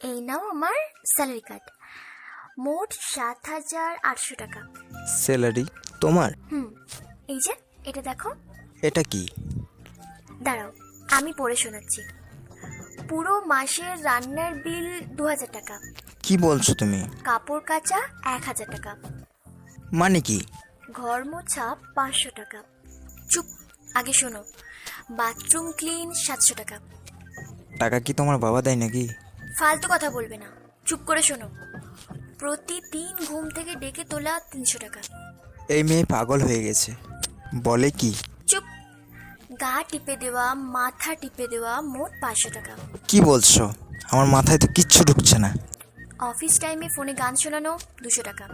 এই নাও আমার salary card, মোট ৭,৮০০ টাকা। স্যালারি তোমার? এই যে এটা দেখো। এটা কি? দাঁড়াও, আমি পড়ে শোনাচ্ছি। পুরো মাসের রান্নার বিল ২,০০০ টাকা, কি বলছো তুমি? কাপড় কাচা ১,০০০ টাকা, মানে কি? ঘর মোছা ৫০০ টাকা। চুপ, আগে শোনো। বাথরুম ক্লিন ৭০০ টাকা। টাকা কি তোমার বাবা দেয় নাকি? ফালতু কথা বলবে না, চুপ করে শোনো। প্রতিদিন ঘুম থেকে ডেকে তোলা ৩০০ টাকা। এই মেয়ে পাগল হয়ে গেছে, বলে কি? চুপ, গা টিপে দেওয়া, মাথা টিপে দেওয়া, মোট ৫০০ টাকা। কি বলছো? আমার মাথায় তো কিচ্ছু ঢুকছে না। অফিস টাইমে ফোনে গান শোনানো ২০০ টাকা।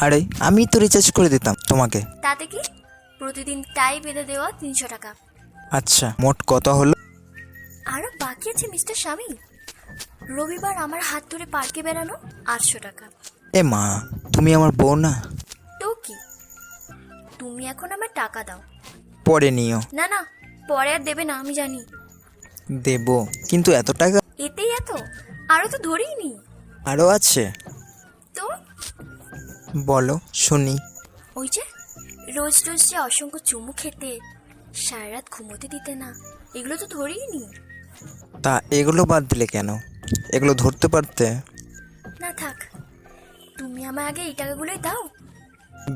আরে আমি তো রিচার্জ করে দিতাম তোমাকে। তাতে কি? প্রতিদিন টাই বেঁধে দেওয়া ৩০০ টাকা। আচ্ছা, মোট কত হলো? আরো বাকি আছে মিস্টার স্বামী। রবিবার আমার হাত ধরে পার্কে বেড়ানো ৮০০ টাকা। এ মা, তুমি আমার বউ না? তো কি, তুমি এখন আমার টাকা দাও। পরে নিও। না না, পরে আর দেবে না, আমি জানি। দেবো, কিন্তু এত টাকা? এতেই এত? আরো তো ধরেই নি। আরো আছে? তো বলো শুনি। ওই যে রোজ রোজ যে অসংখ্য চুমু খেতে, সারা রাত ঘুমোতে দিতে না, এগুলো তো ধরেই নি। তা এগুলো বাদ দিলে কেন? এগুলো ধরতে পারতে। না থাক, তুমি আমার আগে এই টাকাগুলোই দাও।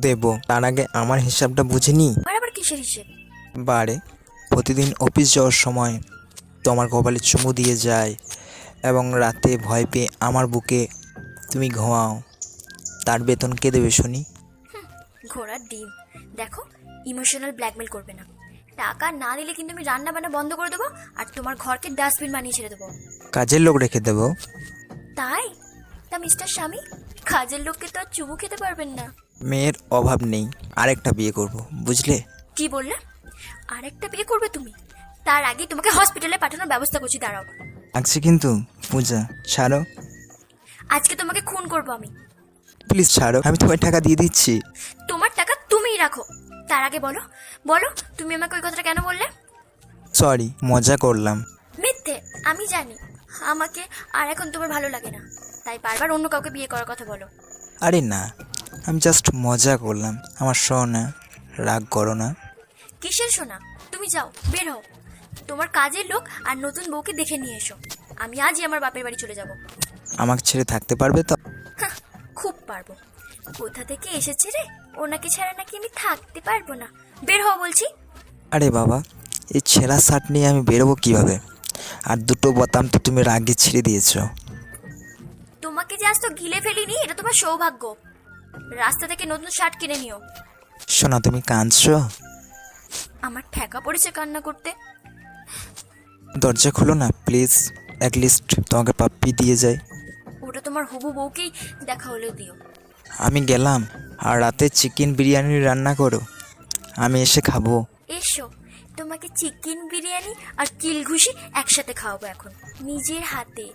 দেবো, তার আগে আমার হিসাবটা বুঝে নি। আর আবার কিসের হিসেব? বারে প্রতিদিন অফিস যাওয়ার সময় তোমার কপালে চুমু দিয়ে যায় এবং রাতে ভয় পেয়ে আমার বুকে তুমি ঘুমাও, তার বেতন কে দেবে শুনি? ঘোড়ার ডিম। দেখো, ইমোশনাল ব্ল্যাকমেল করবে না। টাকা না দিলে কিন্তু আমি রান্না বান্না বন্ধ করে দেবো, আর তোমার ঘরকে ডাস্টবিন বানিয়ে ছেড়ে দেবো। কাজের লোক রেখে দেবো। তাই? তা মিস্টার স্বামী, কাজের লোককে তো আর চুমু খেতে পারবেন না। মেয়ের অভাব নেই, আরেকটা বিয়ে করব, বুঝলে? কি বললে? আরেকটা বিয়ে করবে তুমি? তার আগে তোমাকে হসপিটালে পাঠানোর ব্যবস্থা করছি, দাঁড়াও। লাগছে কিন্তু পূজা, ছাড়ো আজকে তোমাকে খুন করবো আমি। প্লিজ, ছাড়ো, আমি তোমায় টাকা দিয়ে দিচ্ছি। তোমার টাকা তুমিই রাখো। তার আগে বলো, বলো তুমি আমাকে ওই কথাটা কেন বললে? সরি, মজা করলাম। মিথ্যে, আমি জানি। আমাকে আর এখন তোমার ভালো লাগে না, তাই বারবার অন্য কাউকে বিয়ে করার কথা বলো। আরে না, আমি জাস্ট মজা করলাম। আমার সোনা, রাগ করো না। কিসের শোনা? তুমি যাও, বের হও। তোমার কাজের লোক আর নতুন বউকে দেখে নিয়ে এসো। আমি আজই আমার বাপের বাড়ি চলে যাব। আমাকে ছেড়ে থাকতে পারবে তো? খুব পারবো। কোথা থেকে এসেছে রে, ওনাকে ছাড়া নাকি আমি থাকতে পারবো না। বের হও বলছি। আরে বাবা, এই ছেঁড়া শার্ট নিয়ে আমি বেরোবো কিভাবে? আর দুটো বোতাম তো তুমি রাগে ছিঁড়ে দিয়েছো। তোমাকে যে আজ তো গিলে ফেলিনি, এটা তোমার সৌভাগ্য। রাস্তা থেকে নতুন শার্ট কিনে নিও। শোনা, তুমি কাঁদছো? আমার ঠেকা পড়েছে কান্না করতে। দরজা খুলো না প্লিজ, অ্যাটলিস্ট তোমাকে পাপ্পি দিয়ে যায়। ওটা তোমার হবু বউকেই দেখা হলেও দিও। আমি গেলাম, আর রাতে চিকেন বিরিয়ানি রান্না করো, আমি এসে খাবো। এসো, তোমাকে চিকেন বিরিয়ানি আর কিল ঘুষি একসাথে খাওয়াবো এখন, নিজের হাতে।